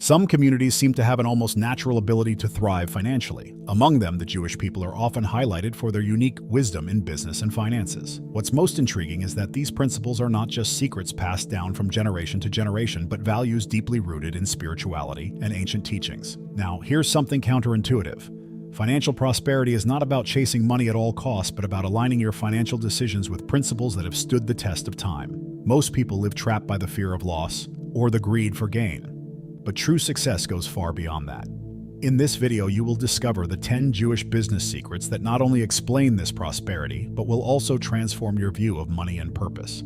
Some communities seem to have an almost natural ability to thrive financially. Among them, the Jewish people are often highlighted for their unique wisdom in business and finances. What's most intriguing is that these principles are not just secrets passed down from generation to generation, but values deeply rooted in spirituality and ancient teachings. Now, here's something counterintuitive. Financial prosperity is not about chasing money at all costs, but about aligning your financial decisions with principles that have stood the test of time. Most people live trapped by the fear of loss or the greed for gain. But true success goes far beyond that. In this video, you will discover the 10 Jewish business secrets that not only explain this prosperity, but will also transform your view of money and purpose.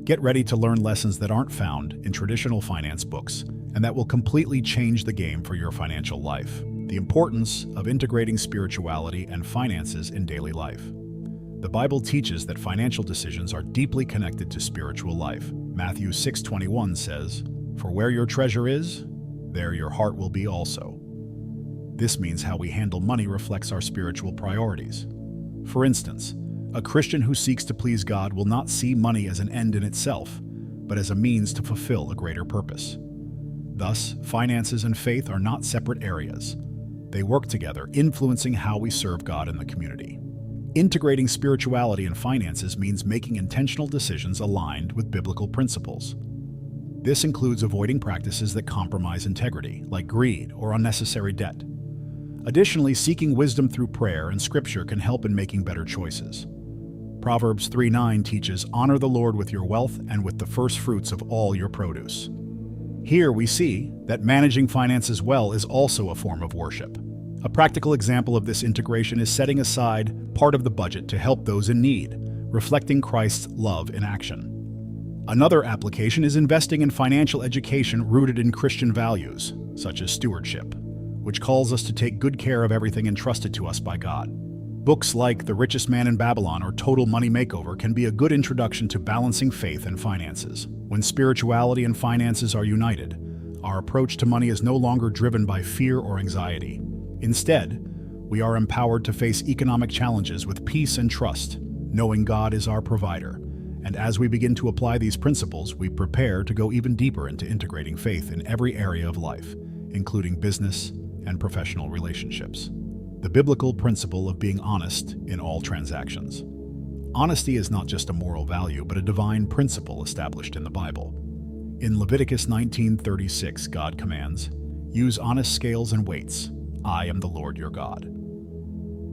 Get ready to learn lessons that aren't found in traditional finance books, and that will completely change the game for your financial life. The importance of integrating spirituality and finances in daily life. The Bible teaches that financial decisions are deeply connected to spiritual life. Matthew 6:21 says, "For where your treasure is, there your heart will be also." This means how we handle money reflects our spiritual priorities. For instance, a Christian who seeks to please God will not see money as an end in itself, but as a means to fulfill a greater purpose. Thus, finances and faith are not separate areas. They work together, influencing how we serve God in the community. Integrating spirituality and finances means making intentional decisions aligned with biblical principles. This includes avoiding practices that compromise integrity, like greed or unnecessary debt. Additionally, seeking wisdom through prayer and scripture can help in making better choices. Proverbs 3:9 teaches, "Honor the Lord with your wealth and with the first fruits of all your produce." Here we see that managing finances well is also a form of worship. A practical example of this integration is setting aside part of the budget to help those in need, reflecting Christ's love in action. Another application is investing in financial education rooted in Christian values, such as stewardship, which calls us to take good care of everything entrusted to us by God. Books like The Richest Man in Babylon or Total Money Makeover can be a good introduction to balancing faith and finances. When spirituality and finances are united, our approach to money is no longer driven by fear or anxiety. Instead, we are empowered to face economic challenges with peace and trust, knowing God is our provider. And as we begin to apply these principles, we prepare to go even deeper into integrating faith in every area of life, including business and professional relationships. The biblical principle of being honest in all transactions. Honesty is not just a moral value, but a divine principle established in the Bible. In Leviticus 19:36, God commands, "Use honest scales and weights. I am the Lord your God."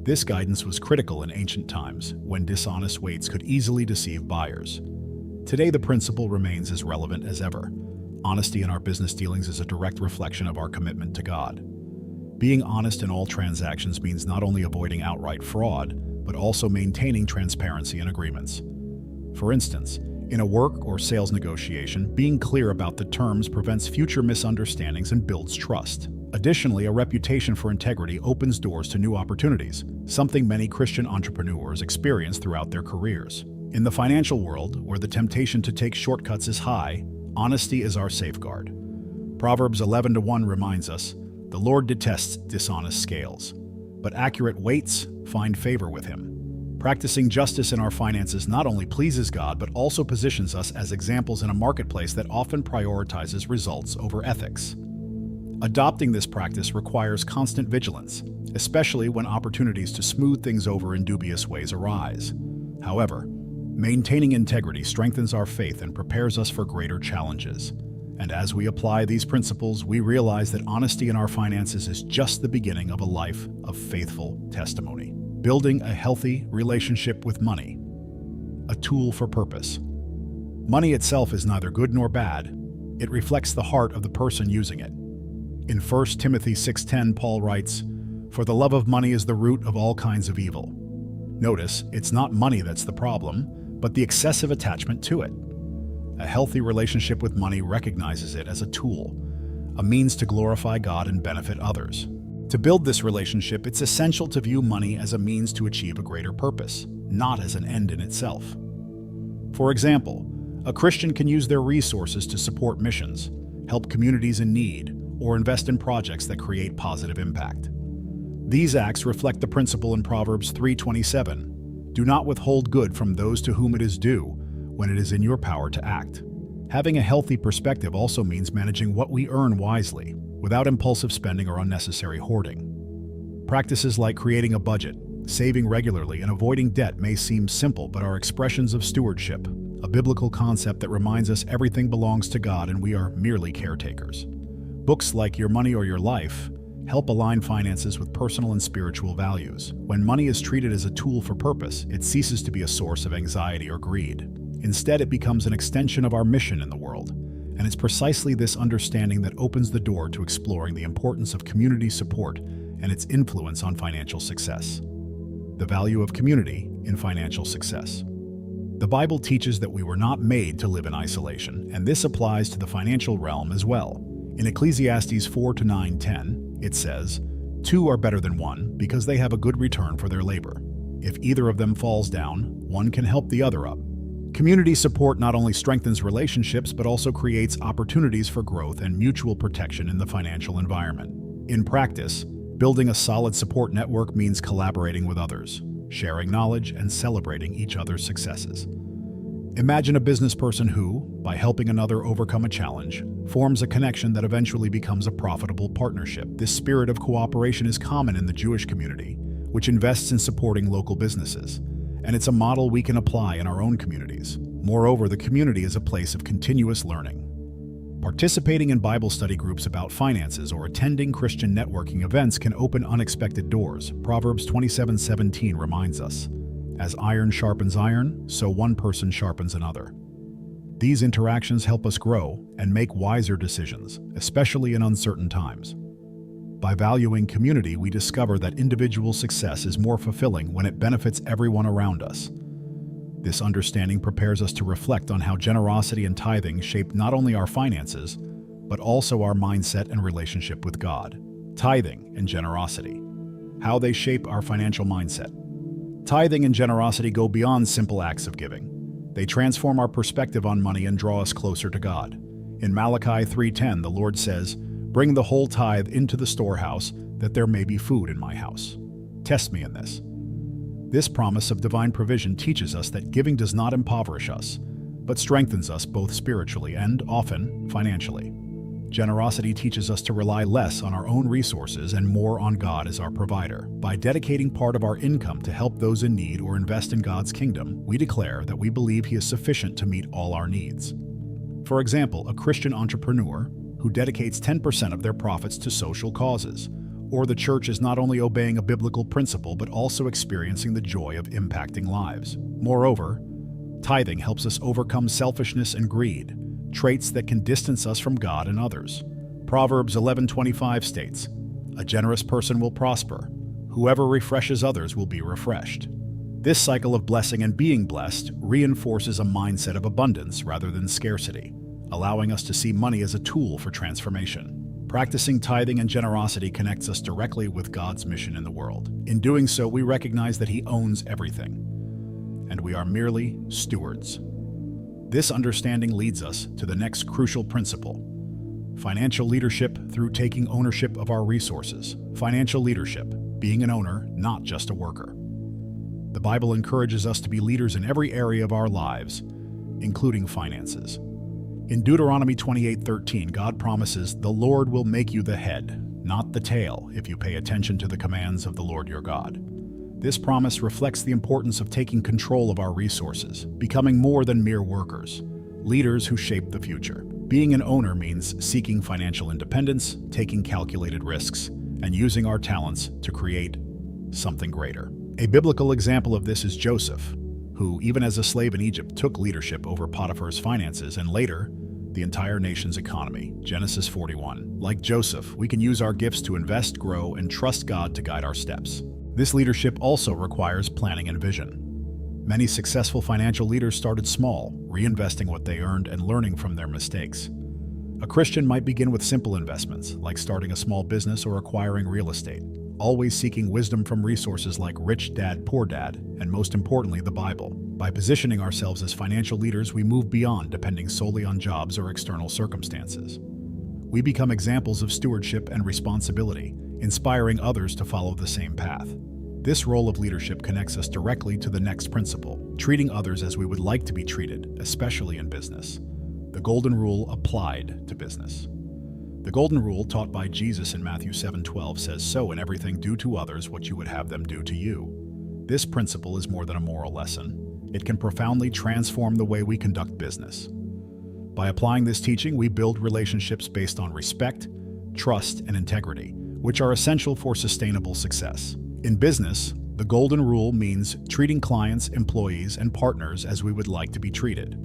This guidance was critical in ancient times, when dishonest weights could easily deceive buyers. Today, the principle remains as relevant as ever. Honesty in our business dealings is a direct reflection of our commitment to God. Being honest in all transactions means not only avoiding outright fraud, but also maintaining transparency in agreements. For instance, in a work or sales negotiation, being clear about the terms prevents future misunderstandings and builds trust. Additionally, a reputation for integrity opens doors to new opportunities, something many Christian entrepreneurs experience throughout their careers. In the financial world, where the temptation to take shortcuts is high, honesty is our safeguard. Proverbs 11:1 reminds us, "The Lord detests dishonest scales, but accurate weights find favor with him." Practicing justice in our finances not only pleases God, but also positions us as examples in a marketplace that often prioritizes results over ethics. Adopting this practice requires constant vigilance, especially when opportunities to smooth things over in dubious ways arise. However, maintaining integrity strengthens our faith and prepares us for greater challenges. And as we apply these principles, we realize that honesty in our finances is just the beginning of a life of faithful testimony. Building a healthy relationship with money. A tool for purpose. Money itself is neither good nor bad. It reflects the heart of the person using it. In 1 Timothy 6:10, Paul writes, "For the love of money is the root of all kinds of evil." Notice, it's not money that's the problem, but the excessive attachment to it. A healthy relationship with money recognizes it as a tool, a means to glorify God and benefit others. To build this relationship, it's essential to view money as a means to achieve a greater purpose, not as an end in itself. For example, a Christian can use their resources to support missions, help communities in need, or invest in projects that create positive impact. These acts reflect the principle in Proverbs 3:27, "Do not withhold good from those to whom it is due, when it is in your power to act." Having a healthy perspective also means managing what we earn wisely. without impulsive spending or unnecessary hoarding. Practices like creating a budget, saving regularly, and avoiding debt may seem simple but are expressions of stewardship, a biblical concept that reminds us everything belongs to God and we are merely caretakers. Books like Your Money or Your Life help align finances with personal and spiritual values. When money is treated as a tool for purpose, it ceases to be a source of anxiety or greed. Instead, it becomes an extension of our mission in the world. And it's precisely this understanding that opens the door to exploring the importance of community support and its influence on financial success. The value of community in financial success. The Bible teaches that we were not made to live in isolation, and this applies to the financial realm as well. In Ecclesiastes 4:9-10, it says, "Two are better than one because they have a good return for their labor. If either of them falls down, one can help the other up." Community support not only strengthens relationships but also creates opportunities for growth and mutual protection in the financial environment. In practice, building a solid support network means collaborating with others, sharing knowledge, and celebrating each other's successes. Imagine a business person who, by helping another overcome a challenge, forms a connection that eventually becomes a profitable partnership. This spirit of cooperation is common in the Jewish community, which invests in supporting local businesses, and it's a model we can apply in our own communities. Moreover, the community is a place of continuous learning. Participating in Bible study groups about finances or attending Christian networking events can open unexpected doors. Proverbs 27:17 reminds us, "As iron sharpens iron, so one person sharpens another." These interactions help us grow and make wiser decisions, especially in uncertain times. By valuing community, we discover that individual success is more fulfilling when it benefits everyone around us. This understanding prepares us to reflect on how generosity and tithing shape not only our finances, but also our mindset and relationship with God. Tithing and generosity. How they shape our financial mindset. Tithing and generosity go beyond simple acts of giving. They transform our perspective on money and draw us closer to God. In Malachi 3:10, the Lord says, "Bring the whole tithe into the storehouse, that there may be food in my house. Test me in this." This promise of divine provision teaches us that giving does not impoverish us, but strengthens us both spiritually and, often, financially. Generosity teaches us to rely less on our own resources and more on God as our provider. By dedicating part of our income to help those in need or invest in God's kingdom, we declare that we believe He is sufficient to meet all our needs. For example, a Christian entrepreneur who dedicates 10% of their profits to social causes, or the church is not only obeying a biblical principle but also experiencing the joy of impacting lives. Moreover, tithing helps us overcome selfishness and greed, traits that can distance us from God and others. Proverbs 11:25 states, "A generous person will prosper. Whoever refreshes others will be refreshed." This cycle of blessing and being blessed reinforces a mindset of abundance rather than scarcity, allowing us to see money as a tool for transformation. Practicing tithing and generosity connects us directly with God's mission in the world. In doing so, we recognize that He owns everything, and we are merely stewards. This understanding leads us to the next crucial principle: financial leadership through taking ownership of our resources. Financial leadership, being an owner, not just a worker. The Bible encourages us to be leaders in every area of our lives, including finances. In Deuteronomy 28:13, God promises, "The Lord will make you the head, not the tail, if you pay attention to the commands of the Lord your God." This promise reflects the importance of taking control of our resources, becoming more than mere workers, leaders who shape the future. Being an owner means seeking financial independence, taking calculated risks, and using our talents to create something greater. A biblical example of this is Joseph, who, even as a slave in Egypt, took leadership over Potiphar's finances and later, the entire nation's economy. Genesis 41. Like Joseph, we can use our gifts to invest, grow, and trust God to guide our steps. This leadership also requires planning and vision. Many successful financial leaders started small, reinvesting what they earned and learning from their mistakes. A Christian might begin with simple investments, like starting a small business or acquiring real estate, always seeking wisdom from resources like Rich Dad, Poor Dad, and most importantly, the Bible. By positioning ourselves as financial leaders, we move beyond depending solely on jobs or external circumstances. We become examples of stewardship and responsibility, inspiring others to follow the same path. This role of leadership connects us directly to the next principle: treating others as we would like to be treated, especially in business. The golden rule applied to business. The golden rule taught by Jesus in Matthew 7:12 says, "So in everything do to others what you would have them do to you." This principle is more than a moral lesson. It can profoundly transform the way we conduct business. By applying this teaching, we build relationships based on respect, trust, and integrity, which are essential for sustainable success. In business, the golden rule means treating clients, employees, and partners as we would like to be treated.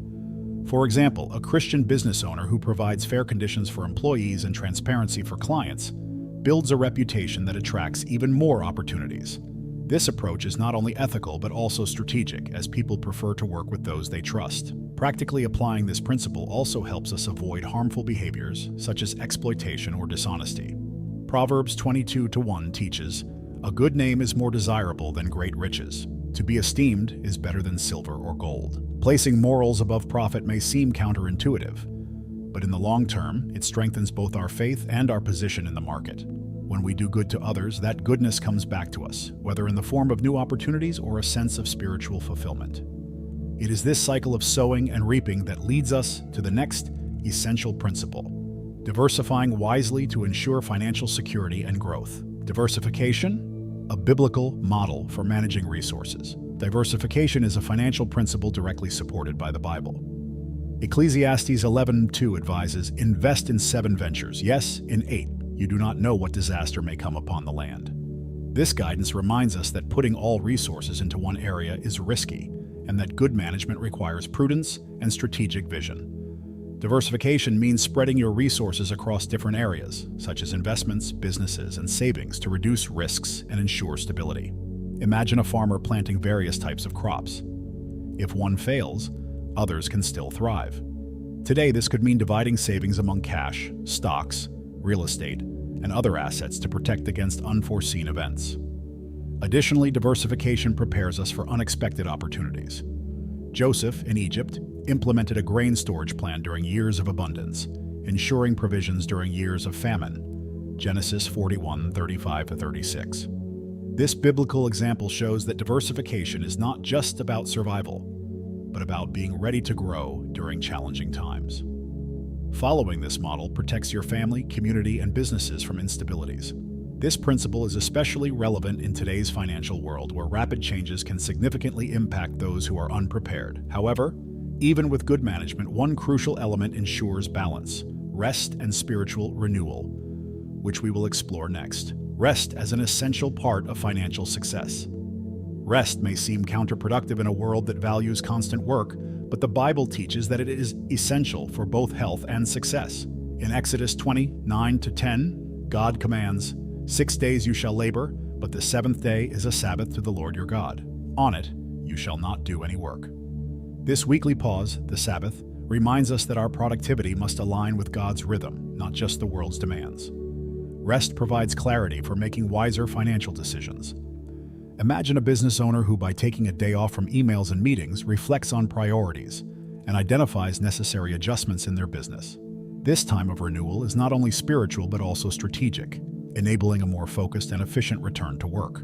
For example, a Christian business owner who provides fair conditions for employees and transparency for clients builds a reputation that attracts even more opportunities. This approach is not only ethical but also strategic, as people prefer to work with those they trust. Practically applying this principle also helps us avoid harmful behaviors such as exploitation or dishonesty. Proverbs 22:1 teaches, "A good name is more desirable than great riches. To be esteemed is better than silver or gold." Placing morals above profit may seem counterintuitive, but in the long term, it strengthens both our faith and our position in the market. When we do good to others, that goodness comes back to us, whether in the form of new opportunities or a sense of spiritual fulfillment. It is this cycle of sowing and reaping that leads us to the next essential principle: diversifying wisely to ensure financial security and growth. Diversification, a biblical model for managing resources. Diversification is a financial principle directly supported by the Bible. Ecclesiastes 11:2 advises, "Invest in 7 ventures, yes, in 8. You do not know what disaster may come upon the land." This guidance reminds us that putting all resources into one area is risky, and that good management requires prudence and strategic vision. Diversification means spreading your resources across different areas, such as investments, businesses, and savings, to reduce risks and ensure stability. Imagine a farmer planting various types of crops. If one fails, others can still thrive. Today, this could mean dividing savings among cash, stocks, real estate, and other assets to protect against unforeseen events. Additionally, diversification prepares us for unexpected opportunities. Joseph, in Egypt, implemented a grain storage plan during years of abundance, ensuring provisions during years of famine. Genesis 41:35-36. This biblical example shows that diversification is not just about survival, but about being ready to grow during challenging times. Following this model protects your family, community, and businesses from instabilities. This principle is especially relevant in today's financial world, where rapid changes can significantly impact those who are unprepared. However, even with good management, one crucial element ensures balance: rest and spiritual renewal, which we will explore next. Rest as an essential part of financial success. Rest may seem counterproductive in a world that values constant work, but the Bible teaches that it is essential for both health and success. In Exodus 20:9-10, God commands, "6 days you shall labor, but the 7th day is a Sabbath to the Lord your God. On it you shall not do any work." This weekly pause, the Sabbath, reminds us that our productivity must align with God's rhythm, not just the world's demands. Rest provides clarity for making wiser financial decisions. Imagine a business owner who, by taking a day off from emails and meetings, reflects on priorities and identifies necessary adjustments in their business. This time of renewal is not only spiritual but also strategic, enabling a more focused and efficient return to work.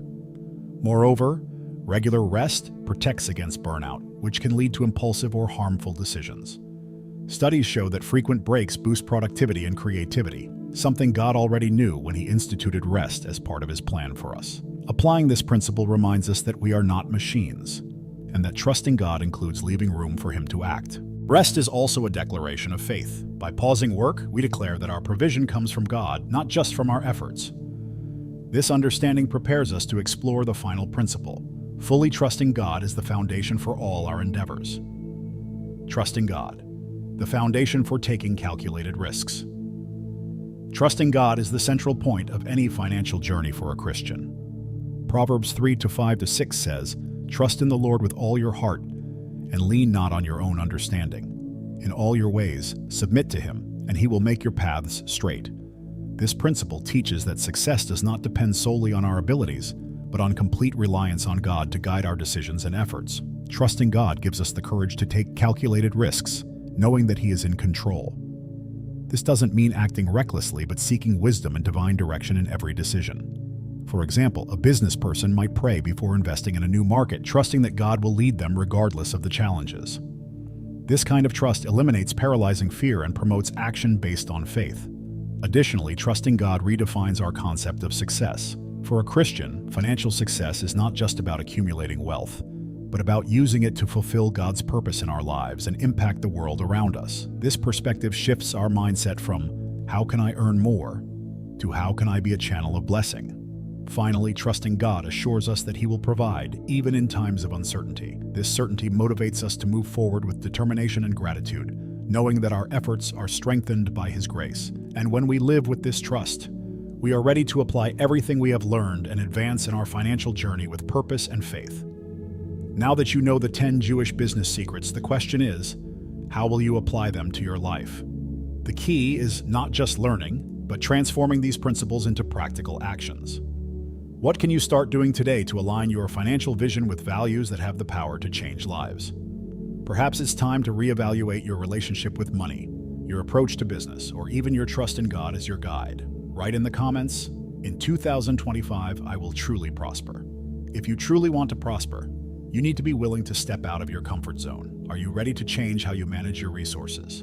Moreover, regular rest protects against burnout, which can lead to impulsive or harmful decisions. Studies show that frequent breaks boost productivity and creativity, something God already knew when He instituted rest as part of His plan for us. Applying this principle reminds us that we are not machines, and that trusting God includes leaving room for Him to act. Rest is also a declaration of faith. By pausing work, we declare that our provision comes from God, not just from our efforts. This understanding prepares us to explore the final principle. Fully trusting God is the foundation for all our endeavors. Trusting God, the foundation for taking calculated risks. Trusting God is the central point of any financial journey for a Christian. Proverbs 3:5-6 says, "Trust in the Lord with all your heart, and lean not on your own understanding. In all your ways, submit to Him, and He will make your paths straight." This principle teaches that success does not depend solely on our abilities, but on complete reliance on God to guide our decisions and efforts. Trusting God gives us the courage to take calculated risks, knowing that He is in control. This doesn't mean acting recklessly, but seeking wisdom and divine direction in every decision. For example, a business person might pray before investing in a new market, trusting that God will lead them regardless of the challenges. This kind of trust eliminates paralyzing fear and promotes action based on faith. Additionally, trusting God redefines our concept of success. For a Christian, financial success is not just about accumulating wealth, but about using it to fulfill God's purpose in our lives and impact the world around us. This perspective shifts our mindset from "how can I earn more?" to "how can I be a channel of blessing?" Finally, trusting God assures us that He will provide, even in times of uncertainty. This certainty motivates us to move forward with determination and gratitude, knowing that our efforts are strengthened by His grace. And when we live with this trust, we are ready to apply everything we have learned and advance in our financial journey with purpose and faith. Now that you know the 10 Jewish business secrets, the question is, how will you apply them to your life? The key is not just learning, but transforming these principles into practical actions. What can you start doing today to align your financial vision with values that have the power to change lives? Perhaps it's time to reevaluate your relationship with money, your approach to business, or even your trust in God as your guide. Write in the comments, "In 2025, I will truly prosper." If you truly want to prosper, you need to be willing to step out of your comfort zone. Are you ready to change how you manage your resources?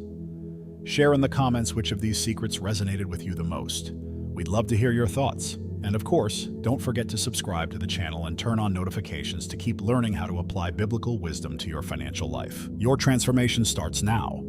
Share in the comments which of these secrets resonated with you the most. We'd love to hear your thoughts. And of course, don't forget to subscribe to the channel and turn on notifications to keep learning how to apply biblical wisdom to your financial life. Your transformation starts now.